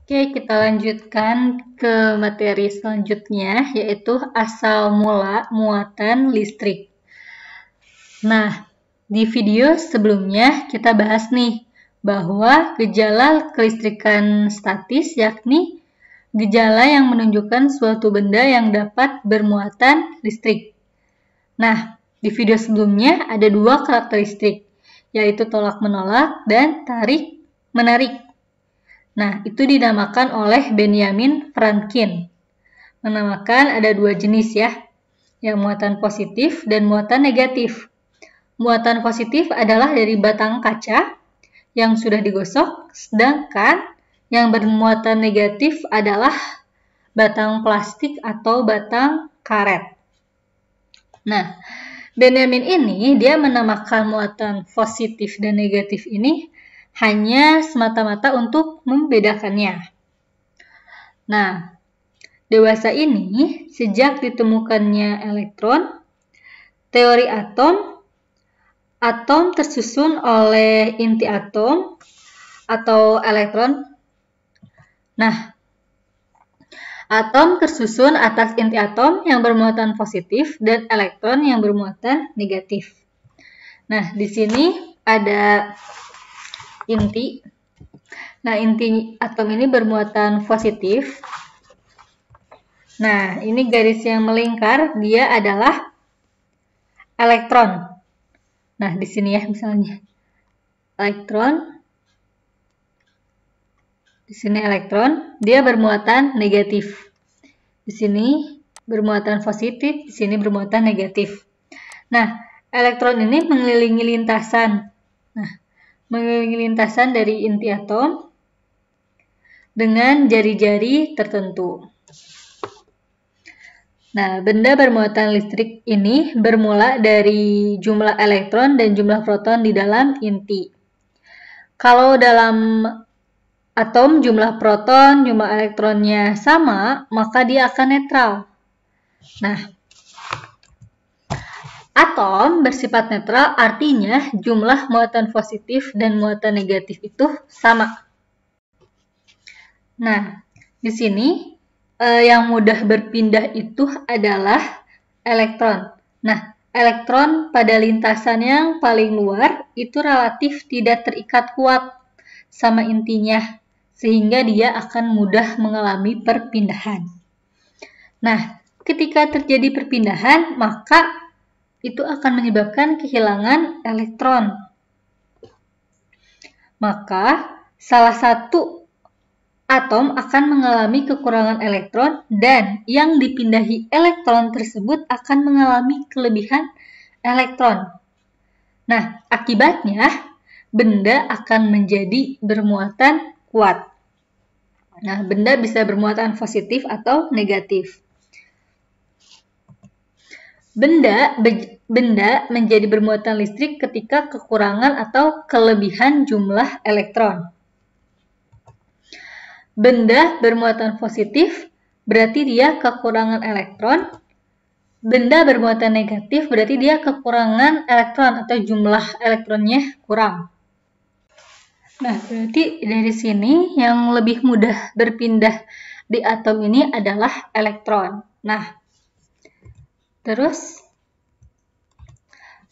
Oke, kita lanjutkan ke materi selanjutnya, yaitu asal mula muatan listrik. Nah, di video sebelumnya kita bahas nih, bahwa gejala kelistrikan statis yakni gejala yang menunjukkan suatu benda yang dapat bermuatan listrik. Nah, di video sebelumnya ada dua karakteristik, yaitu tolak-menolak dan tarik-menarik. Nah, itu dinamakan oleh Benjamin Franklin. Menamakan ada dua jenis ya, yang muatan positif dan muatan negatif. Muatan positif adalah dari batang kaca yang sudah digosok, sedangkan yang bermuatan negatif adalah batang plastik atau batang karet. Nah, Benjamin ini dia menamakan muatan positif dan negatif ini hanya semata-mata untuk membedakannya. Nah, dewasa ini sejak ditemukannya elektron, teori atom tersusun oleh inti atom atau elektron. Nah, atom tersusun atas inti atom yang bermuatan positif dan elektron yang bermuatan negatif. Nah, di sini ada inti. Nah, inti atom ini bermuatan positif. Nah, ini garis yang melingkar, dia adalah elektron. Nah, di sini ya misalnya. Elektron. Di sini elektron, dia bermuatan negatif. Di sini bermuatan positif, di sini bermuatan negatif. Nah, elektron ini mengelilingi lintasan. Nah, mengelilingi lintasan dari inti atom dengan jari-jari tertentu. Nah, benda bermuatan listrik ini bermula dari jumlah elektron dan jumlah proton di dalam inti. Kalau dalam atom jumlah proton, jumlah elektronnya sama, maka dia akan netral. Nah, atom bersifat netral artinya jumlah muatan positif dan muatan negatif itu sama. Nah, di sini yang mudah berpindah itu adalah elektron. Nah, elektron pada lintasan yang paling luar itu relatif tidak terikat kuat sama intinya, sehingga dia akan mudah mengalami perpindahan. Nah, ketika terjadi perpindahan, maka itu akan menyebabkan kehilangan elektron. Maka, salah satu atom akan mengalami kekurangan elektron dan yang dipindahi elektron tersebut akan mengalami kelebihan elektron. Nah, akibatnya benda akan menjadi bermuatan kuat. Nah, benda bisa bermuatan positif atau negatif. Benda menjadi bermuatan listrik ketika kekurangan atau kelebihan jumlah elektron. Benda bermuatan positif berarti dia kekurangan elektron. Benda bermuatan negatif berarti dia kekurangan elektron atau jumlah elektronnya kurang. Nah, berarti dari sini yang lebih mudah berpindah di atom ini adalah elektron. Nah, terus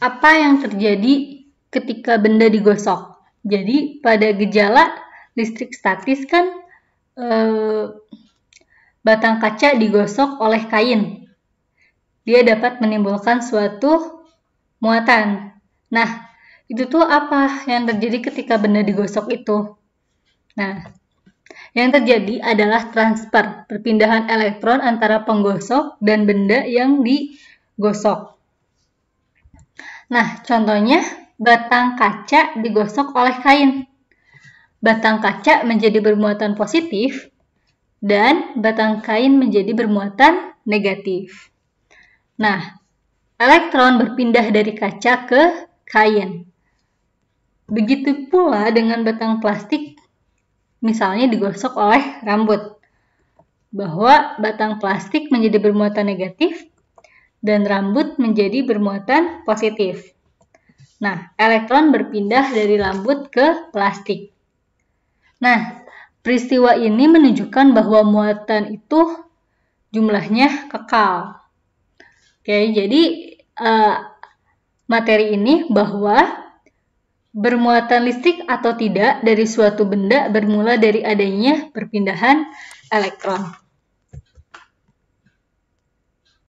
apa yang terjadi ketika benda digosok? Jadi pada gejala listrik statis kan batang kaca digosok oleh kain. Dia dapat menimbulkan suatu muatan. Nah, itu tuh apa yang terjadi ketika benda digosok itu? Nah, yang terjadi adalah transfer, perpindahan elektron antara penggosok dan benda yang digosok. Nah, contohnya batang kaca digosok oleh kain. Batang kaca menjadi bermuatan positif dan batang kain menjadi bermuatan negatif. Nah, elektron berpindah dari kaca ke kain. Begitu pula dengan batang plastik, misalnya digosok oleh rambut, bahwa batang plastik menjadi bermuatan negatif dan rambut menjadi bermuatan positif. Nah, elektron berpindah dari rambut ke plastik. Nah, Peristiwa ini menunjukkan bahwa muatan itu jumlahnya kekal. Oke, jadi materi ini bahwa bermuatan listrik atau tidak dari suatu benda bermula dari adanya perpindahan elektron.